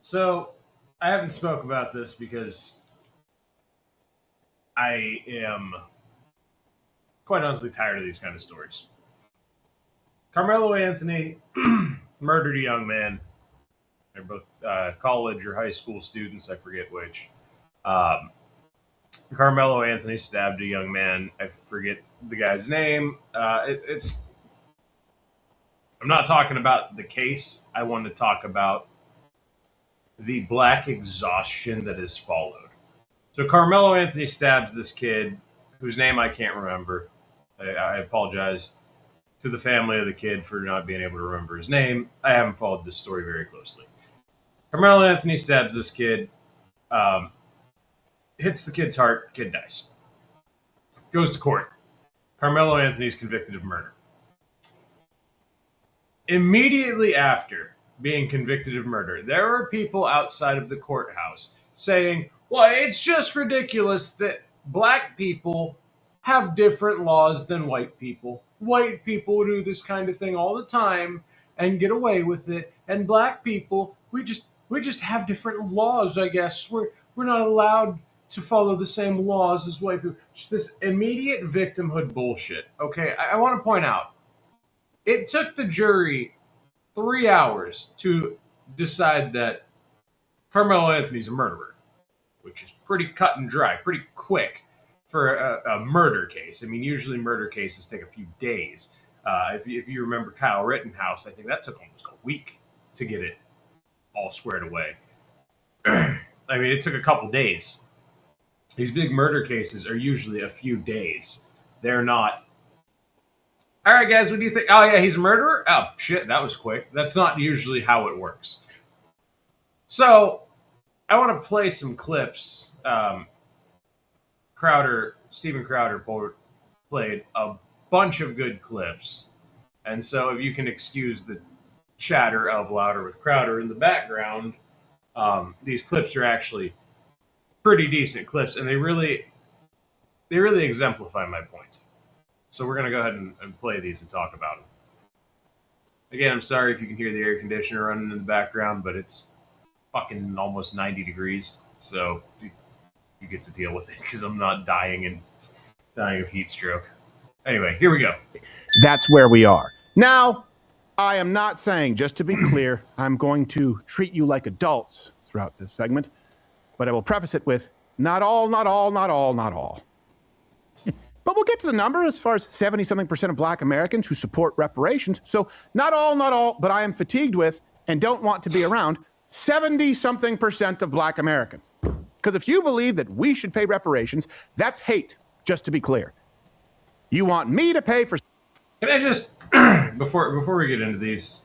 So I haven't spoke about this because I am quite honestly tired of these kind of stories. Carmelo Anthony murdered a young man. They're both college or high school students. I forget which. Um, Carmelo Anthony stabbed a young man. I forget the guy's name. It's. I'm not talking about the case. I want to talk about the black exhaustion that has followed. So Carmelo Anthony stabs this kid whose name I can't remember. I apologize to the family of the kid for not being able to remember his name. I haven't followed this story very closely. Carmelo Anthony stabs this kid, um, hits the kid's heart, kid dies. Goes to court. Carmelo Anthony is convicted of murder. Immediately after being convicted of murder, there are people outside of the courthouse saying, well, it's just ridiculous that black people have different laws than white people. White people do this kind of thing all the time and get away with it, and black people, we just have different laws, I guess. We're not allowed to follow the same laws as white people. Just this immediate victimhood bullshit. Okay, I want to point out it took the jury 3 hours to decide that Carmelo Anthony's a murderer, which is pretty cut and dry, pretty quick for a murder case. I mean, usually murder cases take a few days. If you remember Kyle Rittenhouse, I think that took almost a week to get it all squared away. I mean, it took a couple days. These big murder cases are usually a few days. They're not, all right, guys, what do you think? Oh, yeah, he's a murderer? Oh, shit, that was quick. That's not usually how it works. So, I want to play some clips. Steven Crowder played a bunch of good clips. And so, if you can excuse the chatter of Louder with Crowder in the background, these clips are actually pretty decent clips, and they really exemplify my point. So we're going to go ahead and play these and talk about them. Again, I'm sorry if you can hear the air conditioner running in the background, but it's fucking almost 90 degrees, so you get to deal with it because I'm not dying of heat stroke. Anyway, here we go. That's where we are. Now, I am not saying, just to be clear, I'm going to treat you like adults throughout this segment, but I will preface it with not all. But we'll get to the number as far as 70-something% of black Americans who support reparations. So not all, but I am fatigued with and don't want to be around 70-something% of black Americans. Because if you believe that we should pay reparations, that's hate, just to be clear. You want me to pay for... Can I just, before we get into these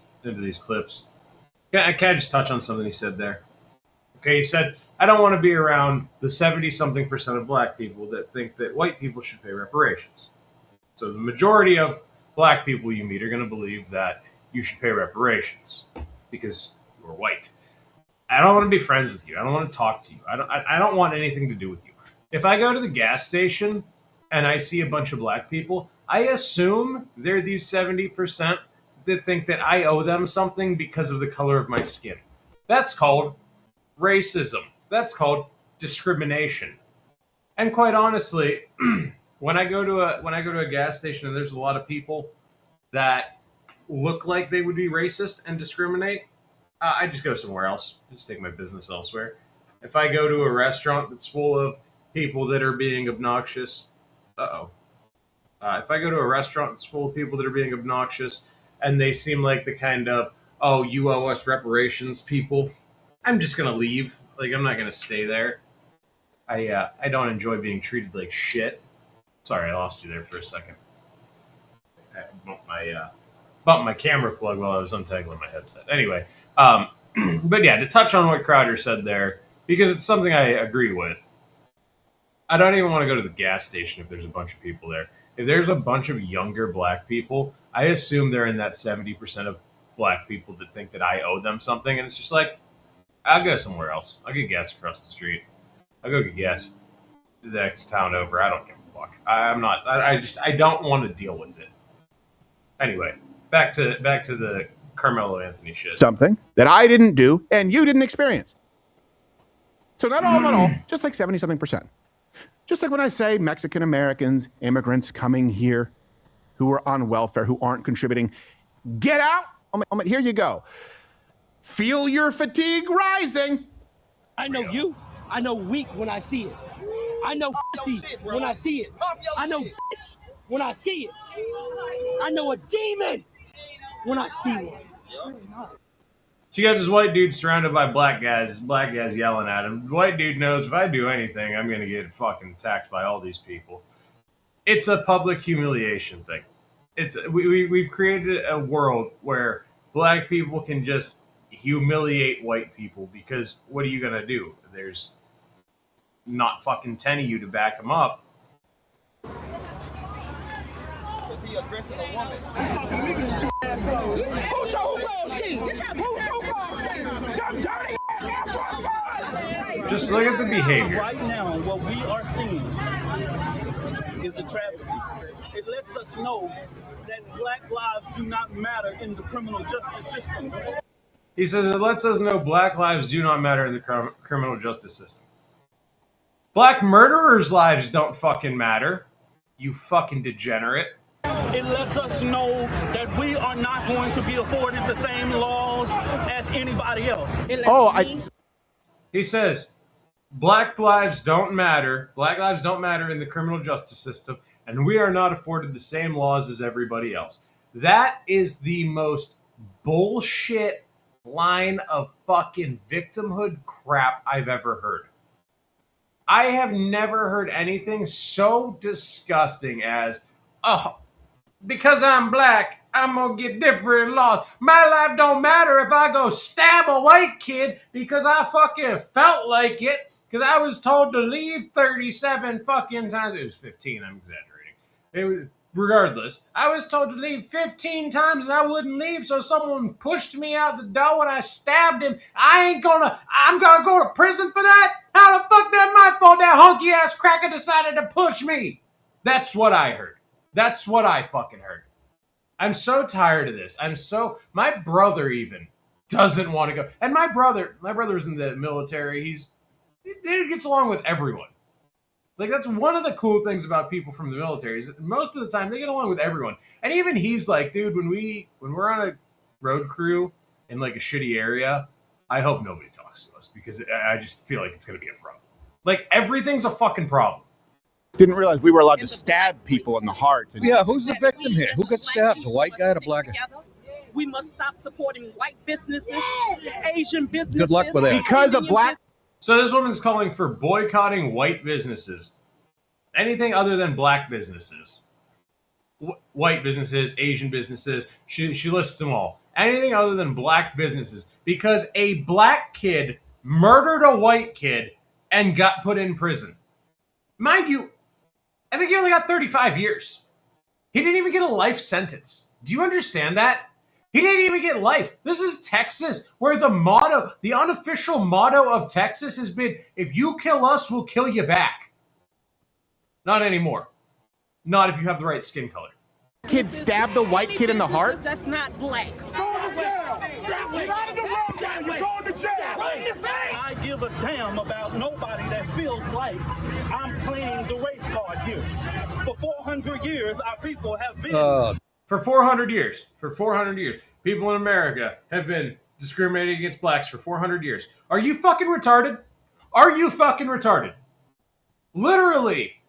clips, can I just touch on something he said there? Okay, he said, I don't want to be around the 70-something% of black people that think that white people should pay reparations. So the majority of black people you meet are going to believe that you should pay reparations because you're white. I don't want to be friends with you. I don't want to talk to you. I don't want anything to do with you. If I go to the gas station and I see a bunch of black people, I assume they're these 70% that think that I owe them something because of the color of my skin. That's called racism. That's called discrimination. And quite honestly, when I go to a gas station and there's a lot of people that look like they would be racist and discriminate, I just go somewhere else. I just take my business elsewhere. If I go to a restaurant that's full of people that are being obnoxious, if I go to a restaurant that's full of people that are being obnoxious and they seem like the kind of, oh, you owe us reparations people, I'm just going to leave. Like, I'm not going to stay there. I don't enjoy being treated like shit. Sorry, I lost you there for a second. I bumped my camera plug while I was untangling my headset. Anyway, but yeah, to touch on what Crowder said there, because it's something I agree with, I don't even want to go to the gas station if there's a bunch of people there. If there's a bunch of younger black people, I assume they're in that 70% of black people that think that I owe them something, and it's just like, I'll go somewhere else. I'll get gas across the street. I'll go get gas the next town over. I don't give a fuck. I don't want to deal with it. Anyway, back to the Carmelo Anthony shit. Something that I didn't do and you didn't experience. So not all, just like 70-something percent. Just like when I say Mexican Americans, immigrants coming here who are on welfare, who aren't contributing, get out. Here you go. Feel your fatigue rising. I know you. I know weak when I see it. I know pussy when I see it. I know bitch when I see it. I know a demon when I see one. So you got this white dude surrounded by black guys yelling at him. The white dude knows if I do anything, I'm going to get fucking attacked by all these people. It's a public humiliation thing. We've created a world where black people can just humiliate white people because what are you going to do? There's not fucking 10 of you to back them up. Is he aggressing a woman? Who told Just look at the behavior. Right now, what we are seeing is a travesty. It lets us know that black lives do not matter in the criminal justice system. He says it lets us know black lives do not matter in the criminal justice system. Black murderers' lives don't fucking matter. You fucking degenerate. It lets us know that we are not going to be afforded the same laws as anybody else. He says black lives don't matter. Black lives don't matter in the criminal justice system, and we are not afforded the same laws as everybody else. That is the most bullshit line of fucking victimhood crap I've ever heard. I have never heard anything so disgusting as, oh, because I'm black, I'm gonna get different laws. My life don't matter if I go stab a white kid because I fucking felt like it, because I was told to leave 37 fucking times. It was 15, I'm exaggerating. It was, regardless, I was told to leave 15 times and I wouldn't leave, so someone pushed me out the door and I stabbed him. I'm gonna go to prison for that? How the fuck that my fault that hunky ass cracker decided to push me? That's what I heard. That's what I fucking heard. I'm so tired of this. My brother even doesn't want to go. And my brother's in the military. He gets along with everyone. Like, that's one of the cool things about people from the military is that most of the time they get along with everyone. And even he's like, dude, when we're on a road crew in like a shitty area, I hope nobody talks to us because I just feel like it's going to be a problem. Like, everything's a fucking problem. Didn't realize we were allowed to stab people in the heart. Yeah, who's the victim here? Who got stabbed? The white guy or the black guy? We must stop supporting white businesses, Asian businesses. Good luck with that. Because of black. So this woman's calling for boycotting white businesses. Anything other than black businesses. White businesses, Asian businesses. She lists them all. Anything other than black businesses. Because a black kid murdered a white kid and got put in prison. Mind you, I think he only got 35 years. He didn't even get a life sentence. Do you understand that? He didn't even get life. This is Texas, where the unofficial motto of Texas has been, if you kill us, we'll kill you back. Not anymore. Not if you have the right skin color. Kid stabbed the white kid in the heart? That's not black. I give a damn about nobody that feels like I'm playing the race card here. For 400 years, our people have been... For 400 years, people in America have been discriminating against blacks for 400 years. Are you fucking retarded? Are you fucking retarded? Literally,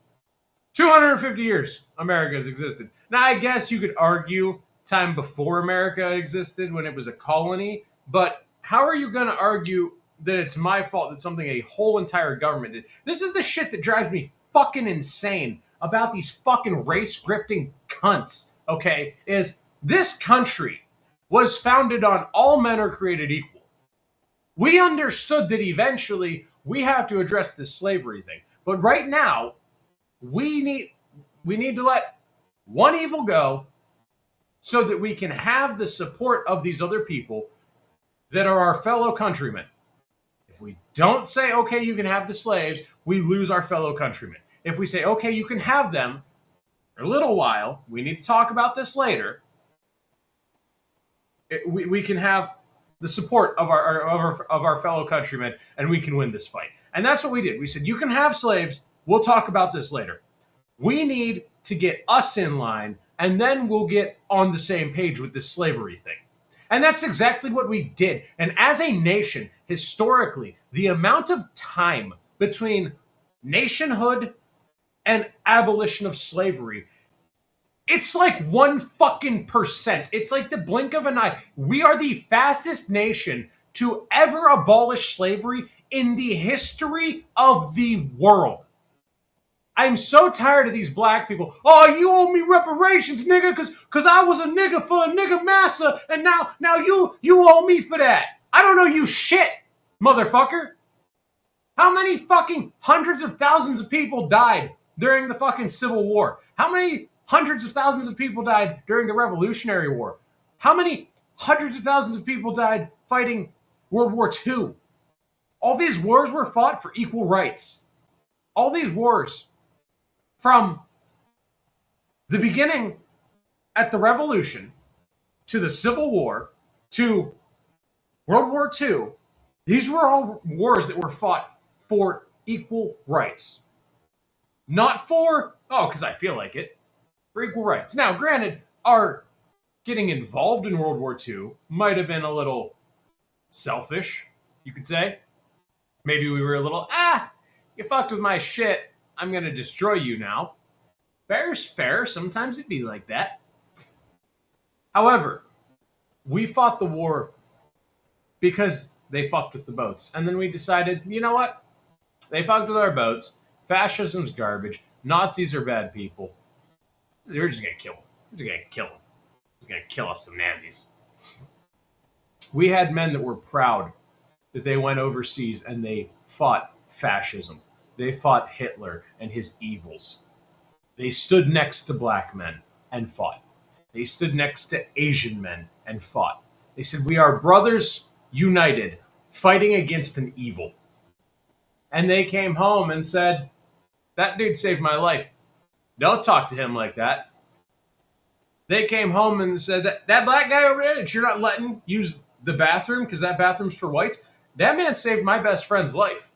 250 years America has existed. Now, I guess you could argue time before America existed when it was a colony, but how are you going to argue that it's my fault that something a whole entire government did? This is the shit that drives me fucking insane about these fucking race-grifting cunts, okay? Is this country was founded on all men are created equal. We understood that eventually we have to address this slavery thing. But right now, we need to let one evil go so that we can have the support of these other people that are our fellow countrymen. If we don't say, okay, you can have the slaves, we lose our fellow countrymen. If we say, okay, you can have them for a little while, we need to talk about this later. We can have the support of our fellow countrymen, and we can win this fight. And that's what we did. We said, you can have slaves. We'll talk about this later. We need to get us in line, and then we'll get on the same page with this slavery thing. And that's exactly what we did. And as a nation, historically, the amount of time between nationhood and abolition of slavery, it's like 1%. It's like the blink of an eye. We are the fastest nation to ever abolish slavery in the history of the world. I'm so tired of these black people. Oh, you owe me reparations, nigga, cause I was a nigga for a nigga massa, and now you owe me for that. I don't know you shit, motherfucker. How many fucking hundreds of thousands of people died during the fucking Civil War? How many hundreds of thousands of people died during the Revolutionary War? How many hundreds of thousands of people died fighting World War II? All these wars were fought for equal rights. All these wars, from the beginning at the Revolution to the Civil War to World War II, these were all wars that were fought for equal rights. Not for, because I feel like it, for equal rights. Now, granted, our getting involved in World War II might have been a little selfish, you could say. Maybe we were a little, you fucked with my shit, I'm going to destroy you now. Fair's fair. Sometimes it'd be like that. However, we fought the war because they fucked with the boats. And then we decided, you know what? They fucked with our boats. Fascism's garbage. Nazis are bad people. We're just going to kill them. We're just going to kill them. We're going to kill us some Nazis. We had men that were proud that they went overseas and they fought fascism. They fought Hitler and his evils. They stood next to black men and fought. They stood next to Asian men and fought. They said, we are brothers united, fighting against an evil. And they came home and said, that dude saved my life. Don't talk to him like that. They came home and said, that black guy over there that you're not letting use the bathroom because that bathroom's for whites, that man saved my best friend's life.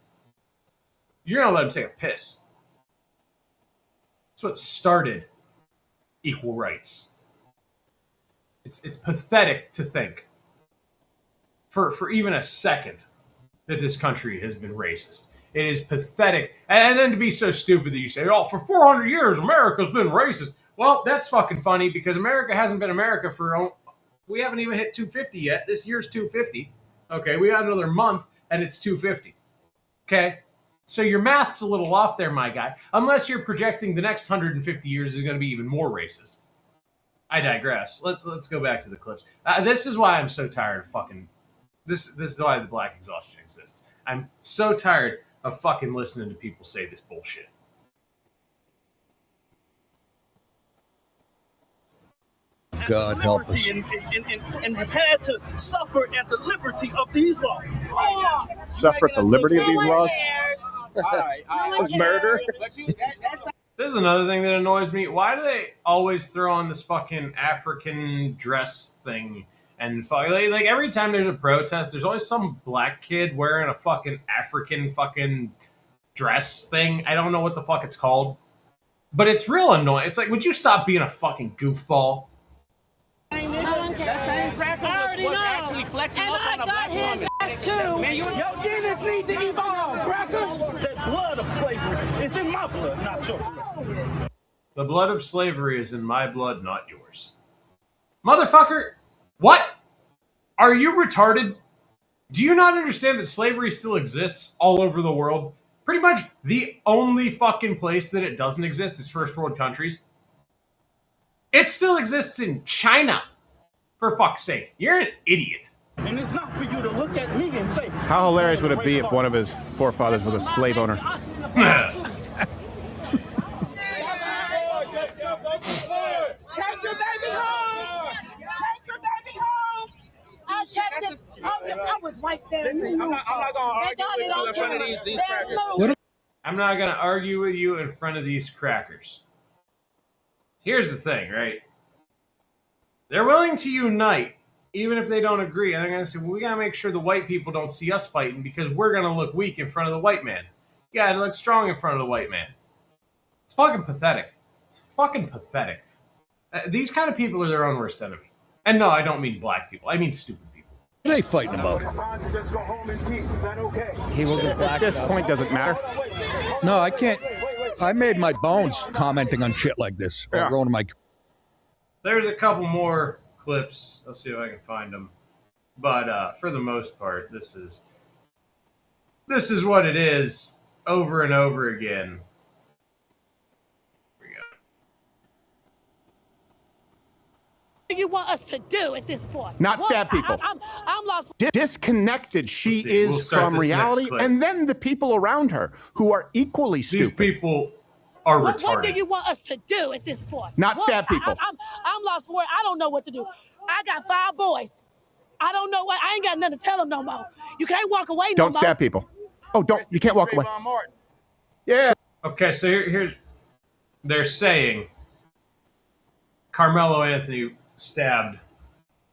You're going to let him take a piss. That's what started equal rights. It's pathetic to think for even a second that this country has been racist. It is pathetic. And then to be so stupid that you say, for 400 years, America's been racist. Well, that's fucking funny because America hasn't been America we haven't even hit 250 yet. This year's 250. Okay, we got another month and it's 250. Okay? So your math's a little off there, my guy. Unless you're projecting the next 150 years is going to be even more racist. I digress. Let's go back to the clips. This is why I'm so tired of fucking... This is why the Black Exhaustion exists. I'm so tired of fucking listening to people say this bullshit. God help us. And have had to suffer at the liberty of these laws. Suffer at the liberty of these laws? Murder. This is another thing that annoys me. Why do they always throw on this fucking African dress thing? And like every time there's a protest, there's always some black kid wearing a fucking African fucking dress thing. I don't know what the fuck it's called. But it's real annoying. It's like, would you stop being a fucking goofball? That same cracker was actually flexing and up on a black woman. Man, your Guinness need to evolve, cracker. The blood of slavery is in my blood, not yours. The blood of slavery is in my blood, not yours. Motherfucker, what? Are you retarded? Do you not understand that slavery still exists all over the world? Pretty much the only fucking place that it doesn't exist is first world countries. It still exists in China. For fuck's sake. You're an idiot. And it's not for you to look at me and say... How hilarious would it be if one of his forefathers was a slave owner? Take your baby home! Take your baby home! I checked it. I was right there. Listen, I'm not going to argue with you in front of these crackers. I'm not going to argue with you in front of these crackers. Here's the thing, right? They're willing to unite even if they don't agree, and they're going to say, well, we got to make sure the white people don't see us fighting because we're going to look weak in front of the white man. You got to look strong in front of the white man. It's fucking pathetic. It's fucking pathetic. These kind of people are their own worst enemy. And no, I don't mean black people. I mean stupid people. What are they fighting about? He wasn't black. At this point, doesn't matter. No, I can't. I made my bones commenting on shit like this. Yeah. Going to my. There's a couple more clips. I'll see if I can find them. But for the most part, this is what it is over and over again. What do you want us to do at this point? Not stab people. I'm lost. Disconnected she Let's see. We'll is start from this next reality, clip. and then the people around her who are equally stupid. These people are What retarded. do you want us to do at this point? Not stab people. I'm lost for it. I don't know what to do. I got 5 boys. I don't know what. I ain't got nothing to tell them no more. You can't walk away no Don't more. stab people. Oh, don't. You can't walk away. Yeah. Okay, so here they're saying Carmelo Anthony stabbed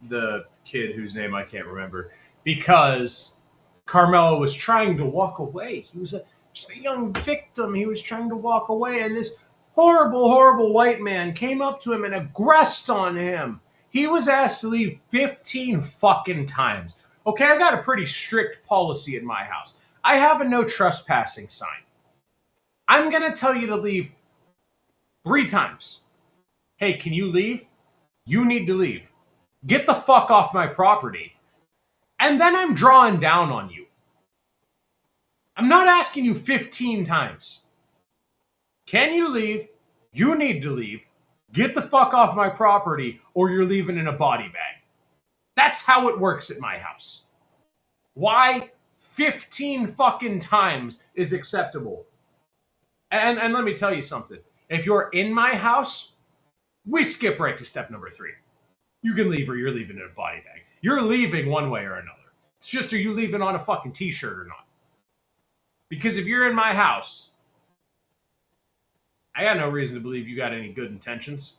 the kid whose name I can't remember because Carmelo was trying to walk away. He was just a young victim. He was trying to walk away, and this horrible, horrible white man came up to him and aggressed on him. He was asked to leave 15 fucking times. Okay, I got a pretty strict policy in my house. I have a no trespassing sign. I'm going to tell you to leave 3 times. Hey, can you leave? You need to leave. Get the fuck off my property. And then I'm drawing down on you. I'm not asking you 15 times. Can you leave? You need to leave. Get the fuck off my property or you're leaving in a body bag. That's how it works at my house. Why 15 fucking times is acceptable? And let me tell you something. If you're in my house, we skip right to step number 3. You can leave or you're leaving in a body bag. You're leaving one way or another. It's just are you leaving on a fucking t-shirt or not? Because if you're in my house, I got no reason to believe you got any good intentions.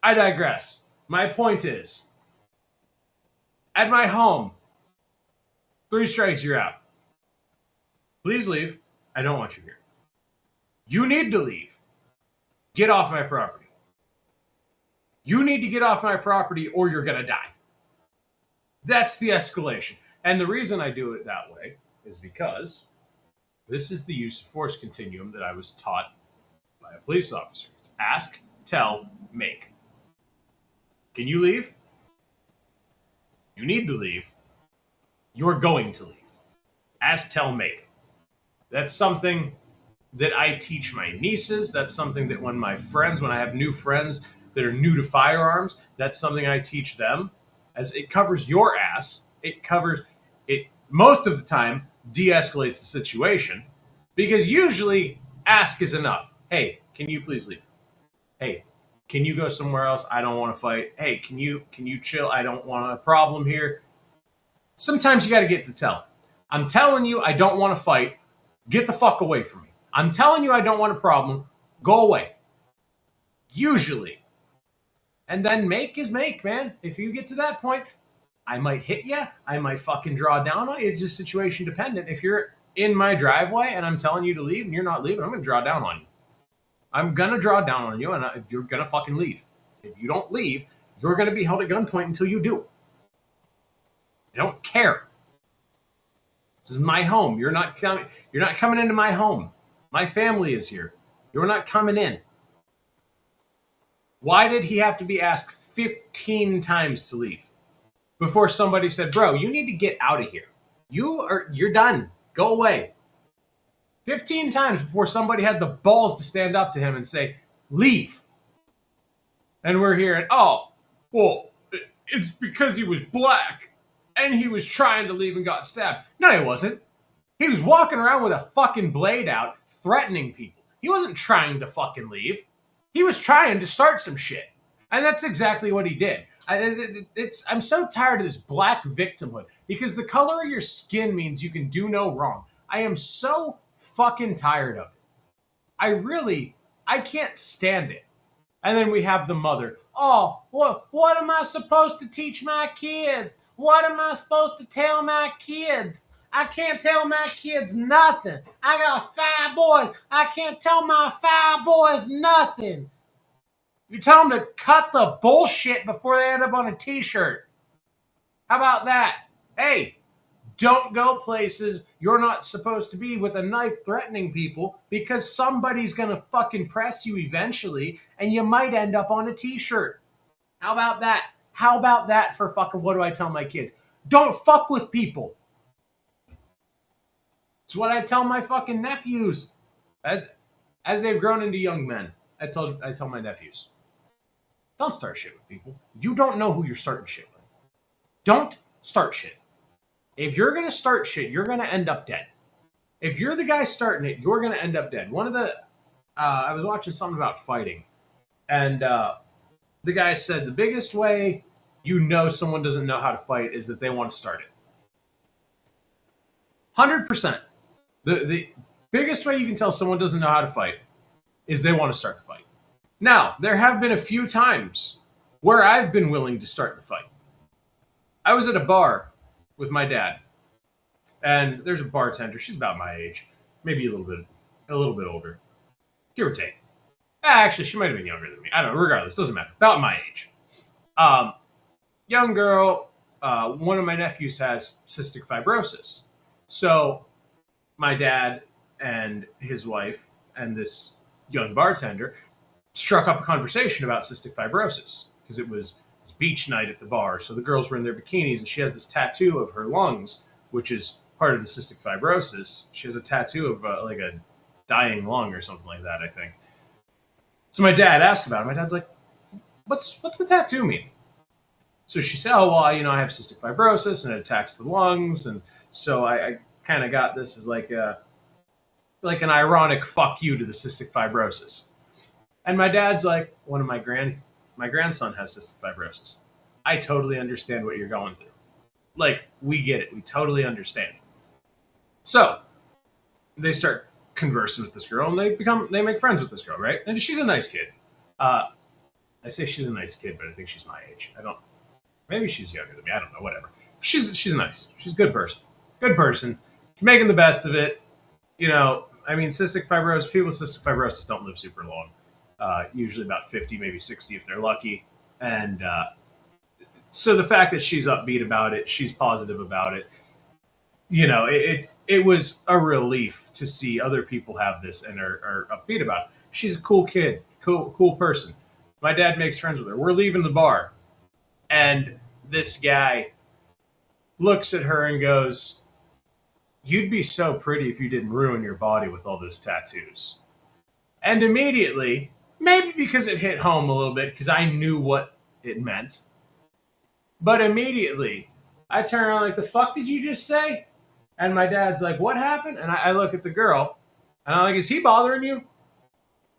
I digress. My point is, at my home, 3 strikes, you're out. Please leave. I don't want you here. You need to leave. Get off my property. You need to get off my property or you're going to die. That's the escalation. And the reason I do it that way is because this is the use of force continuum that I was taught by a police officer. It's ask, tell, make. Can you leave? You need to leave. You're going to leave. Ask, tell, make. That's something that I teach my nieces. That's something that when I have new friends that are new to firearms, that's something I teach them. As it covers your ass, it most of the time de-escalates the situation because usually ask is enough. Hey, can you please leave? Hey, can you go somewhere else? I don't want to fight. Hey, can you chill? I don't want a problem here. Sometimes you got to get to tell. I'm telling you I don't want to fight. Get the fuck away from me. I'm telling you I don't want a problem. Go away. Usually. And then make is make, man. If you get to that point, I might hit you. I might fucking draw down on you. It's just situation dependent. If you're in my driveway and I'm telling you to leave and you're not leaving, I'm going to draw down on you. I'm going to draw down on you and you're going to fucking leave. If you don't leave, you're going to be held at gunpoint until you do. I don't care. This is my home. You're not coming into my home. My family is here. You're not coming in. Why did he have to be asked 15 times to leave before somebody said, bro, you need to get out of here. You're done. Go away. 15 times before somebody had the balls to stand up to him and say, leave. And we're hearing, oh, well, it's because he was black and he was trying to leave and got stabbed. No, he wasn't. He was walking around with a fucking blade out, threatening people. He wasn't trying to fucking leave. He was trying to start some shit. And that's exactly what he did. I'm so tired of this black victimhood because the color of your skin means you can do no wrong. I am so fucking tired of it. I can't stand it. And then we have the mother. Oh, what am I supposed to teach my kids? What am I supposed to tell my kids? I can't tell my kids nothing. I got 5 boys. I can't tell my 5 boys nothing. You tell them to cut the bullshit before they end up on a t-shirt. How about that? Hey, don't go places you're not supposed to be with a knife threatening people because somebody's going to fucking press you eventually and you might end up on a t-shirt. How about that? How about that for fucking what do I tell my kids? Don't fuck with people. It's what I tell my fucking nephews as they've grown into young men. I tell my nephews. Don't start shit with people. You don't know who you're starting shit with. Don't start shit. If you're going to start shit, you're going to end up dead. If you're the guy starting it, you're going to end up dead. One of the, I was watching something about fighting, and the guy said the biggest way you know someone doesn't know how to fight is that they want to start it. 100%. The biggest way you can tell someone doesn't know how to fight is they want to start the fight. Now, there have been a few times where I've been willing to start the fight. I was at a bar with my dad, and there's a bartender. She's about my age, maybe a little bit older, give or take. Actually, she might have been younger than me. I don't know. Regardless, doesn't matter. About my age. Young girl. One of my nephews has cystic fibrosis. So my dad and his wife and this young bartender struck up a conversation about cystic fibrosis because it was beach night at the bar. So the girls were in their bikinis, and she has this tattoo of her lungs, which is part of the cystic fibrosis. She has a tattoo of like a dying lung or something like that, I think. So my dad asked about it. My dad's like, what's the tattoo mean? So she said, oh, well, I have cystic fibrosis and it attacks the lungs. And so I kind of got this as like an ironic fuck you to the cystic fibrosis. And my dad's like, my grandson has cystic fibrosis. I totally understand what you're going through. Like, we get it. We totally understand. So they start conversing with this girl, and they make friends with this girl, right? And she's a nice kid. I say she's a nice kid, but I think she's my age. Maybe she's younger than me. I don't know. Whatever. She's nice. She's a good person. Good person. She's making the best of it. Cystic fibrosis. People with cystic fibrosis don't live super long. Usually about 50, maybe 60 if they're lucky. And so the fact that she's upbeat about it, she's positive about it, it was a relief to see other people have this and are upbeat about it. She's a cool kid, cool person. My dad makes friends with her. We're leaving the bar, and this guy looks at her and goes, "You'd be so pretty if you didn't ruin your body with all those tattoos." And immediately, maybe because it hit home a little bit, because I knew what it meant, but immediately I turn around like, the fuck did you just say? And my dad's like, what happened? And I look at the girl, and I'm like, is he bothering you?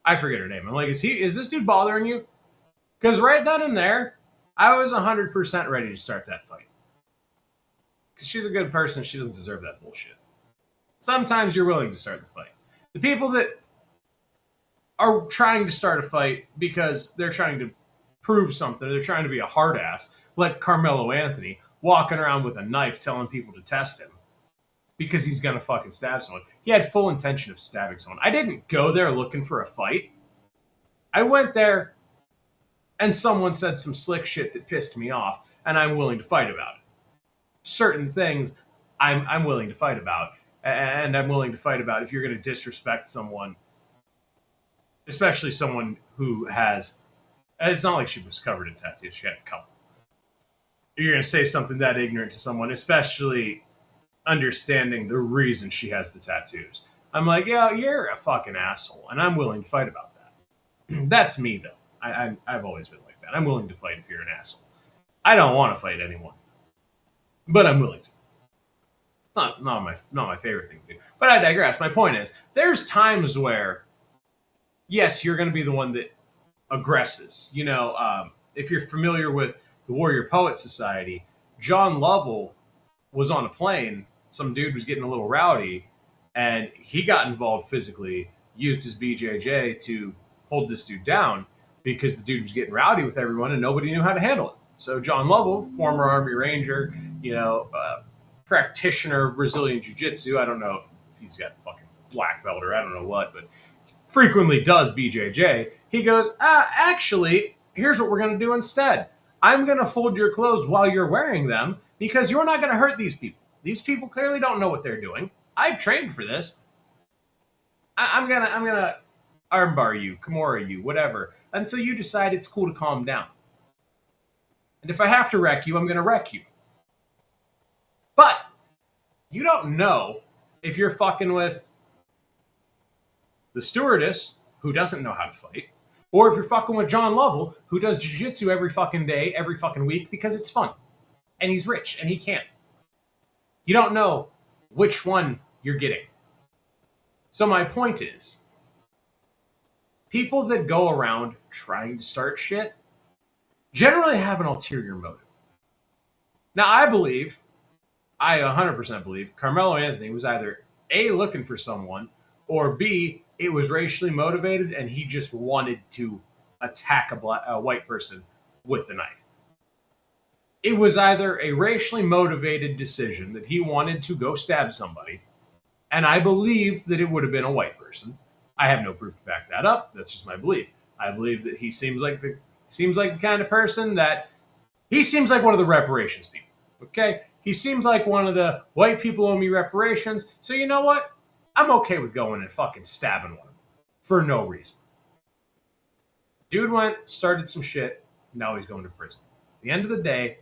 I forget her name. I'm like, is this dude bothering you? Because right then and there, I was 100% ready to start that fight. Because she's a good person. She doesn't deserve that bullshit. Sometimes you're willing to start the fight. The people that are trying to start a fight because they're trying to prove something, they're trying to be a hard ass, like Karmelo Anthony, walking around with a knife telling people to test him because he's going to fucking stab someone. He had full intention of stabbing someone. I didn't go there looking for a fight. I went there and someone said some slick shit that pissed me off, and I'm willing to fight about it. Certain things I'm willing to fight about, and I'm willing to fight about if you're going to disrespect someone, especially someone who has, it's not like she was covered in tattoos, she had a couple. You're going to say something that ignorant to someone, especially understanding the reason she has the tattoos. I'm like, yeah, you're a fucking asshole, and I'm willing to fight about that. That's me, though. I've always been like that. I'm willing to fight if you're an asshole. I don't want to fight anyone, but I'm willing to. Not my favorite thing to do. But I digress. My point is, there's times where, yes, you're going to be the one that aggresses. If you're familiar with the Warrior Poet Society, John Lovell was on a plane. Some dude was getting a little rowdy, and he got involved physically, used his BJJ to hold this dude down. because the dude was getting rowdy with everyone and nobody knew how to handle it. So John Lovell, former Army Ranger, practitioner of Brazilian Jiu-Jitsu, I don't know if he's got fucking black belt or I don't know what, but frequently does BJJ. He goes, actually, here's what we're going to do instead. I'm going to fold your clothes while you're wearing them because you're not going to hurt these people. These people clearly don't know what they're doing. I've trained for this. I'm gonna armbar you, Kimura you, whatever, until you decide it's cool to calm down. And if I have to wreck you, I'm gonna wreck you. But you don't know if you're fucking with the stewardess who doesn't know how to fight, or if you're fucking with John Lovell who does jiu-jitsu every fucking day, every fucking week because it's fun. And he's rich and he can't. You don't know which one you're getting. So my point is, people that go around trying to start shit generally have an ulterior motive. Now, I 100% believe, Karmelo Anthony was either A, looking for someone, or B, it was racially motivated and he just wanted to attack a white person with the knife. It was either a racially motivated decision that he wanted to go stab somebody, and I believe that it would have been a white person. I have no proof to back that up. That's just my belief. I believe that he seems like the kind of person that he seems like one of the reparations people. Okay? He seems like one of the white people owe me reparations. So you know what? I'm okay with going and fucking stabbing one for no reason. Dude started some shit. Now he's going to prison. At the end of the day,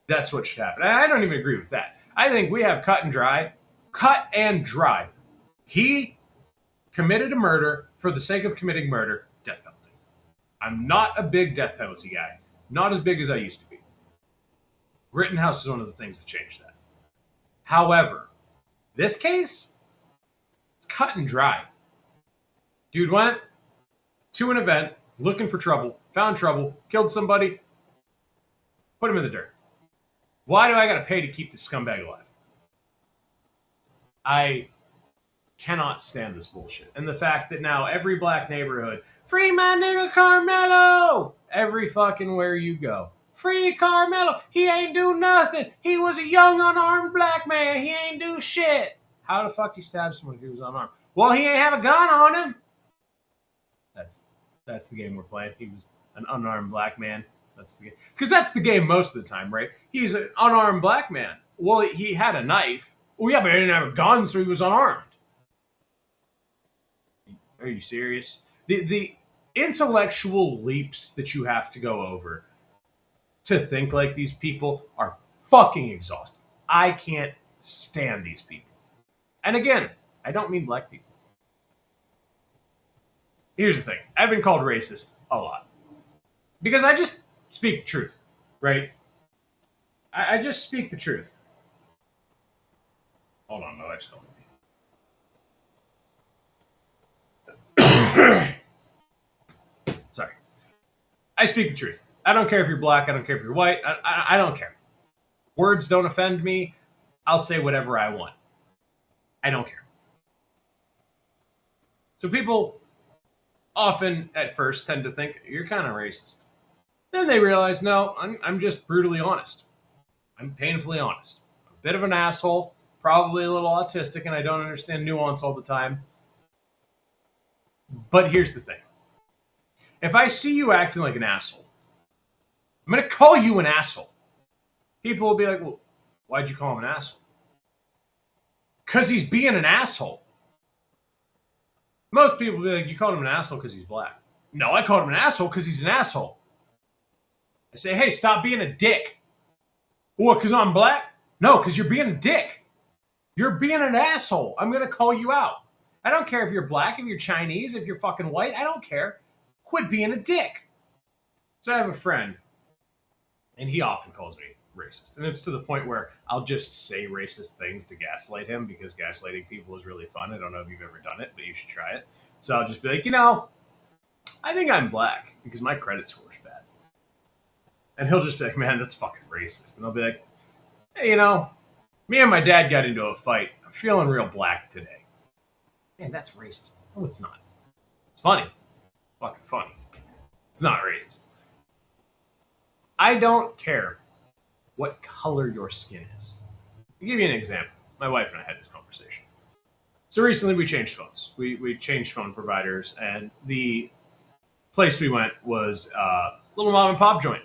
that's what should happen. I don't even agree with that. I think we have cut and dry. Cut and dry. He committed a murder for the sake of committing murder, death penalty. I'm not a big death penalty guy. Not as big as I used to be. Rittenhouse is one of the things that changed that. However, this case, it's cut and dry. Dude went to an event looking for trouble, found trouble, killed somebody, put him in the dirt. Why do I got to pay to keep this scumbag alive? I cannot stand this bullshit. And the fact that now every black neighborhood, free my nigga Karmelo! Every fucking where you go. Free Karmelo! He ain't do nothing! He was a young unarmed black man! He ain't do shit! How the fuck he stab someone if he was unarmed? Well, he ain't have a gun on him! That's the game we're playing. He was an unarmed black man. That's the game. Because that's the game most of the time, right? He's an unarmed black man. Well, he had a knife. Well, yeah, but he didn't have a gun, so he was unarmed. Are you serious? The intellectual leaps that you have to go over to think like these people are fucking exhausting. I can't stand these people. And again, I don't mean black people. Here's the thing. I've been called racist a lot. Because I just speak the truth, right? I just speak the truth. Hold on, my wife's calling me. Sorry. I speak the truth. I don't care if you're black. I don't care if you're white. I don't care. Words don't offend me. I'll say whatever I want. I don't care. So people often at first tend to think you're kind of racist. Then they realize, no, I'm just brutally honest. I'm painfully honest. I'm a bit of an asshole, probably a little autistic, and I don't understand nuance all the time. But here's the thing. If I see you acting like an asshole, I'm going to call you an asshole. People will be like, well, why'd you call him an asshole? Because he's being an asshole. Most people will be like, you called him an asshole because he's black. No, I called him an asshole because he's an asshole. I say, hey, stop being a dick. What, because I'm black? No, because you're being a dick. You're being an asshole. I'm going to call you out. I don't care if you're black, if you're Chinese, if you're fucking white. I don't care. Quit being a dick. So I have a friend, and he often calls me racist. And it's to the point where I'll just say racist things to gaslight him because gaslighting people is really fun. I don't know if you've ever done it, but you should try it. So I'll just be like, I think I'm black because my credit score's bad. And he'll just be like, man, that's fucking racist. And I'll be like, hey, me and my dad got into a fight. I'm feeling real black today. Man, that's racist. No, it's not. It's funny. Fucking funny. It's not racist. I don't care what color your skin is. I'll give you an example. My wife and I had this conversation. So recently we changed phones. We changed phone providers, and the place we went was a little mom and pop joint.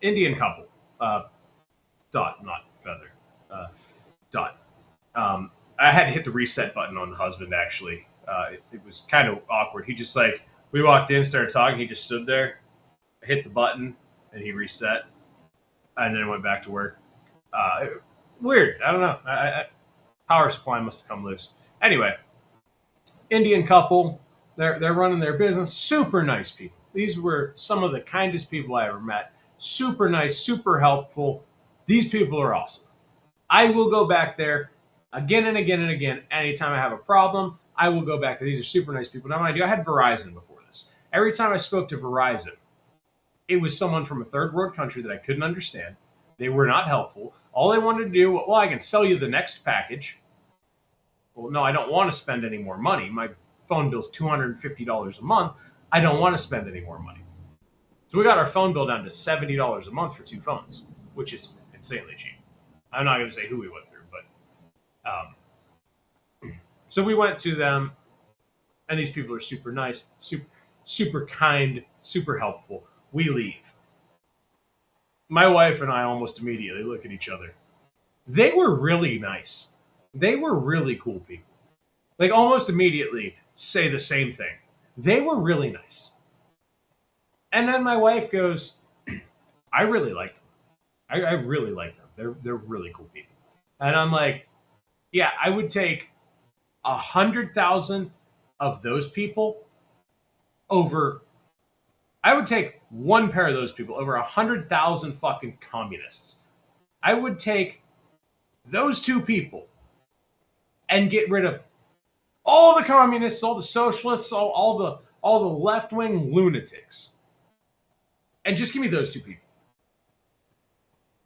Indian couple. Dot, not feather. Dot. I had to hit the reset button on the husband, actually. It was kind of awkward. He just like, we walked in, started talking. He just stood there, hit the button, and he reset, and then went back to work. Weird. I don't know. Power supply must have come loose. Anyway, Indian couple. They're running their business. Super nice people. These were some of the kindest people I ever met. Super nice, super helpful. These people are awesome. I will go back there again and again and again. Anytime I have a problem, I will go back there. These are super nice people. Now, mind you, I had Verizon before this. Every time I spoke to Verizon, it was someone from a third world country that I couldn't understand. They were not helpful. All they wanted to do, well, I can sell you the next package. Well, no, I don't want to spend any more money. My phone bill's $250 a month. I don't want to spend any more money. So we got our phone bill down to $70 a month for 2 phones, which is insanely cheap. I'm not going to say who we went through, but so we went to them, and these people are super nice, super kind, super helpful. We leave. My wife and I almost immediately look at each other. They were really nice. They were really cool people. Like almost immediately say the same thing. They were really nice. And then my wife goes, I really like them. I really like them. They're really cool people. And I'm like, yeah, I would take 100,000 of those people over. I would take one pair of those people over 100,000 fucking communists. I would take those 2 people and get rid of all the communists, all the socialists, all the left-wing lunatics, and just give me those 2 people.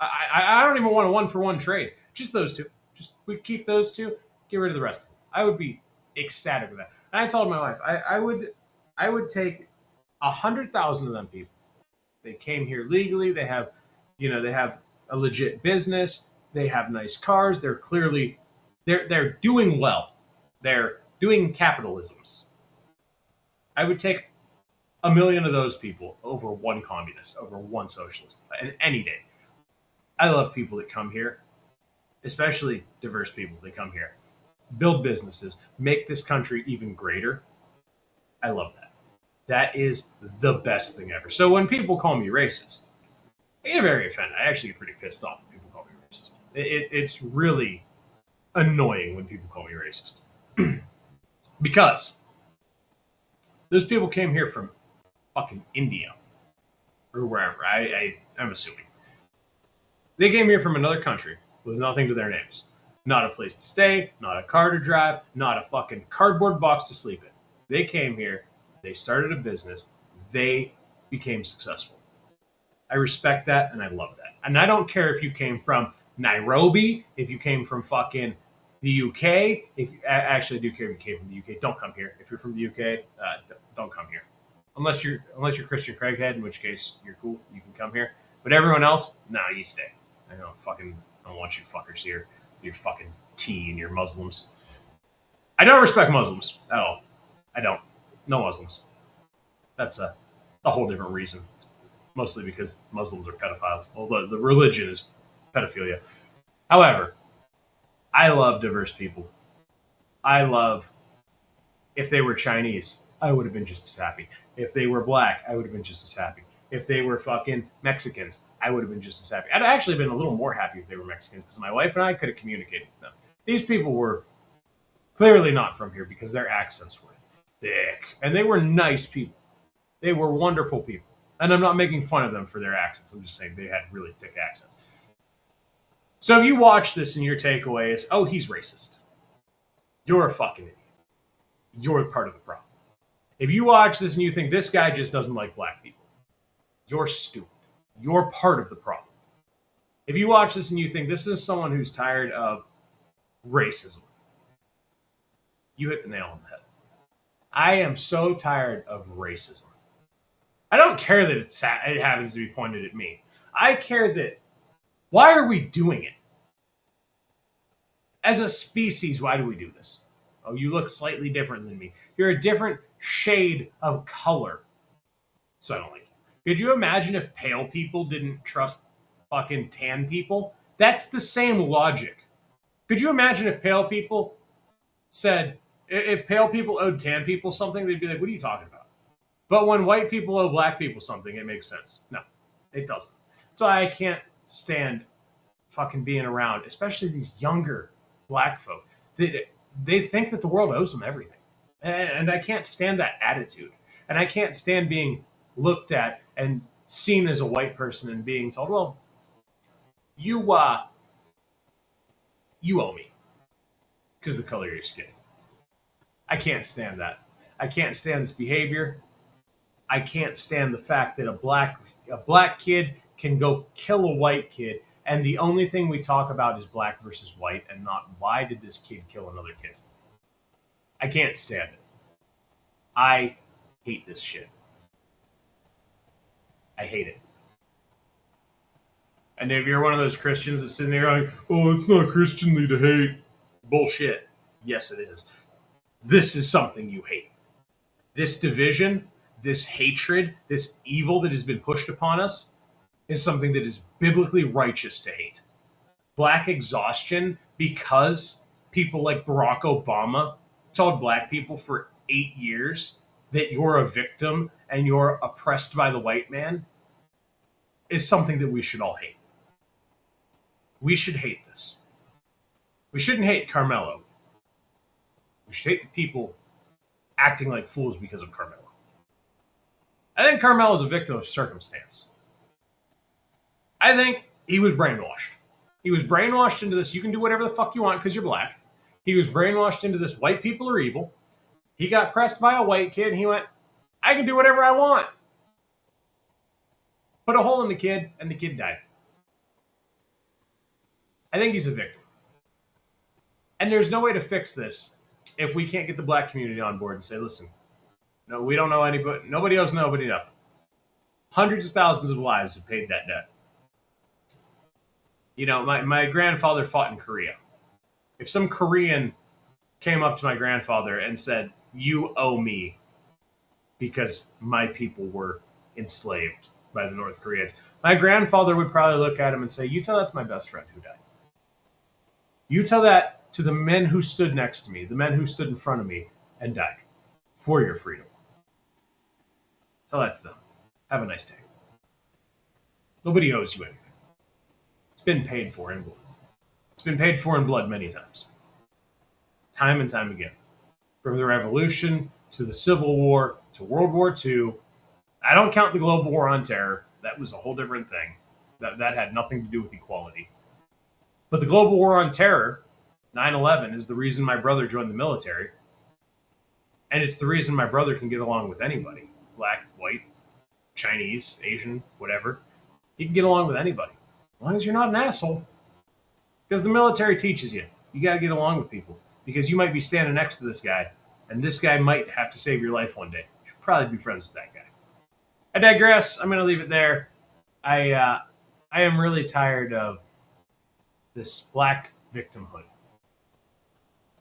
I don't even want a 1-for-1 trade. Just those 2. Just we keep those 2. Get rid of the rest of them. I would be ecstatic with that. And I told my wife I would take 100,000 of them people. They came here legally. They have a legit business. They have nice cars. They're clearly they're doing well. They're doing capitalisms. I would take 1 million of those people over one communist, over one socialist, and any day. I love people that come here, especially diverse people that come here, build businesses, make this country even greater. I love that. That is the best thing ever. So when people call me racist, I get very offended. I actually get pretty pissed off when people call me racist. It's really annoying when people call me racist. Because those people came here from fucking India or wherever. I'm assuming. They came here from another country with nothing to their names. Not a place to stay, not a car to drive, not a fucking cardboard box to sleep in. They came here, they started a business, they became successful. I respect that and I love that. And I don't care if you came from Nairobi, if you came from fucking the UK. If you actually do care if you came from the UK, don't come here. If you're from the UK, don't come here. Unless you're Christian Craighead, in which case you're cool, you can come here. But everyone else, nah, you stay. I don't want you fuckers here. Your fucking tea and your Muslims. I don't respect Muslims at all. I don't. No Muslims. That's a whole different reason. It's mostly because Muslims are pedophiles. Well, the religion is pedophilia. However, I love diverse people. I love, if they were Chinese, I would have been just as happy. If they were black, I would have been just as happy. If they were fucking Mexicans, I would have been just as happy. I'd actually been a little more happy if they were Mexicans because my wife and I could have communicated with them. These people were clearly not from here because their accents were thick. And they were nice people. They were wonderful people. And I'm not making fun of them for their accents. I'm just saying they had really thick accents. So if you watch this and your takeaway is, oh, he's racist, you're a fucking idiot. You're part of the problem. If you watch this and you think this guy just doesn't like black people, you're stupid. You're part of the problem. If you watch this and you think this is someone who's tired of racism, you hit the nail on the head. I am so tired of racism. I don't care that it happens to be pointed at me. I care that, why are we doing it? As a species, why do we do this? Oh, you look slightly different than me. You're a different shade of color. So I don't like you. Could you imagine if pale people didn't trust fucking tan people? That's the same logic. Could you imagine if pale people said, if pale people owed tan people something, they'd be like, what are you talking about? But when white people owe black people something, it makes sense. No, it doesn't. So I can't stand fucking being around, especially these younger black folk. They think that the world owes them everything. And I can't stand that attitude. And I can't stand being looked at and seen as a white person and being told, well, you owe me because of the color of your skin. I can't stand that. I can't stand this behavior. I can't stand the fact that a black kid can go kill a white kid, and the only thing we talk about is black versus white and not why did this kid kill another kid. I can't stand it. I hate this shit. I hate it. And if you're one of those Christians that's sitting there going, oh, it's not Christianly to hate. Bullshit. Yes, it is. This is something you hate. This division, this hatred, this evil that has been pushed upon us is something that is biblically righteous to hate. Black exhaustion, because people like Barack Obama told black people for 8 years that you're a victim and you're oppressed by the white man, is something that we should all hate. We should hate this. We shouldn't hate Karmelo. We should hate the people acting like fools because of Karmelo. I think Karmelo is a victim of circumstance. I think he was brainwashed. He was brainwashed into this, you can do whatever the fuck you want because you're black. He was brainwashed into this, white people are evil. He got pressed by a white kid and he went, I can do whatever I want. Put a hole in the kid and the kid died. I think he's a victim. And there's no way to fix this if we can't get the black community on board and say, listen, no, we don't know anybody, nobody owes nobody nothing. Hundreds of thousands of lives have paid that debt. You know, my grandfather fought in Korea. If some Korean came up to my grandfather and said, you owe me because my people were enslaved by the North Koreans, my grandfather would probably look at him and say, you tell that to my best friend who died. You tell that to the men who stood next to me, the men who stood in front of me and died for your freedom. Tell that to them. Have a nice day. Nobody owes you anything. It's been paid for in blood. It's been paid for in blood many times. Time and time again. From the Revolution to the Civil War to World War II. I don't count the global war on terror. That was a whole different thing. That had nothing to do with equality. But the global war on terror, 9/11, is the reason my brother joined the military. And it's the reason my brother can get along with anybody. Black, white, Chinese, Asian, whatever. He can get along with anybody. As long as you're not an asshole. Because the military teaches you. You got to get along with people. Because you might be standing next to this guy, and this guy might have to save your life one day. You should probably be friends with that guy. I digress. I'm going to leave it there. I am really tired of this black victimhood.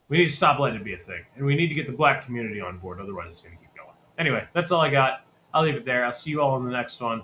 We need to stop letting it be a thing. And we need to get the black community on board. Otherwise, it's going to keep going. Anyway, that's all I got. I'll leave it there. I'll see you all in the next one.